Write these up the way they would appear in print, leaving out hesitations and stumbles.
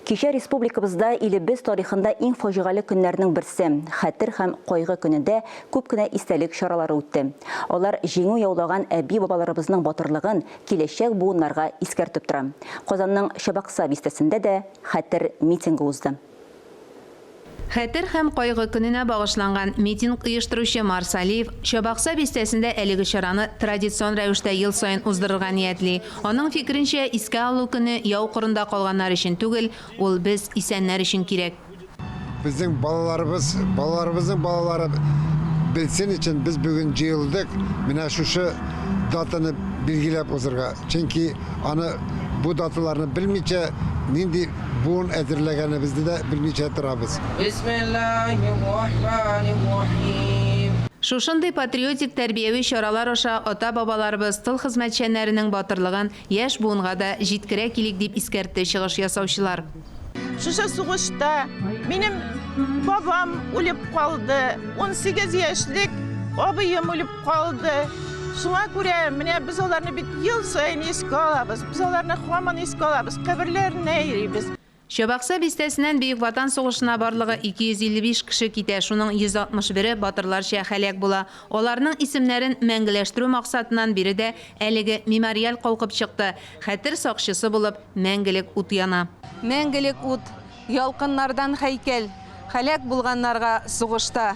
Кичә республикабызда илебез тарихында иң фаҗигале көннәрнең берсе – хәтер һәм кайгы көнендә күп кенә истәлек чаралары үтте. Алар җиңү яулаган әби-бабаларыбызның батырлыгын киләчәк буыннарга искәртеп тора. Казанның Чабакса бистәсендә дә хәтер митингы узды. Хәтер һәм кайгы көненә багышланган митинг оештыручы Марсалиев Чабакса бистәсендә әлеге чараны традицион рәвештә ел сайын уздырырга ниятли. Аның фикеренчә, искә алу көне яу кырында калганнар өчен түгел, ул без исәннәр өчен кирәк. Безнең балаларыбызның балалары белсен өчен без бүген җыелдык. Менә шушы датаны билгеләп узырга. Чөнки аны бу даталарны белмичә нинди буын әзерләгәнебезне дә белмичә торабыз. Шушындый патриотик тәрбияви чаралар аша ата-бабаларыбыз тыл хезмәтчәннәренең батырлыгын яшь буынга да җиткерә килик дип искәртте чыгыш ясаучылар. Шушы сугышта минем бабам үлеп калды, 18 яшьлек абыем үлеп калды. Шуңа күрә менә без аларны бит ел сайын искә алабыз. Без аларны һаман искә алабыз, каберләренә йөрибез. Чабакса бистәсеннән Бөек Ватан сугышына барлыгы 255 кеше китә, шуның 161-е батырларча һәлак була. Аларның исемнәрен мәңгеләштерү максатыннан бире дә әлеге мемориал калкып чыкты. Хәтер сакчысы булып мәңгелек ут яна. Мәңгелек ут, ялкыннардан һәйкәл, һәлак булганнарга сугышта.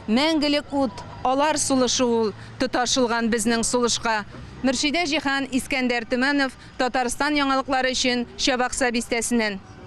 Мәңгелек ут, алар сулышы ул, тоташылган безнең сулышка. Мөршидә Җиһан, Искәндәр Төмәнов, Татарстан яңалыклары өчен Чабакса бистәсеннән.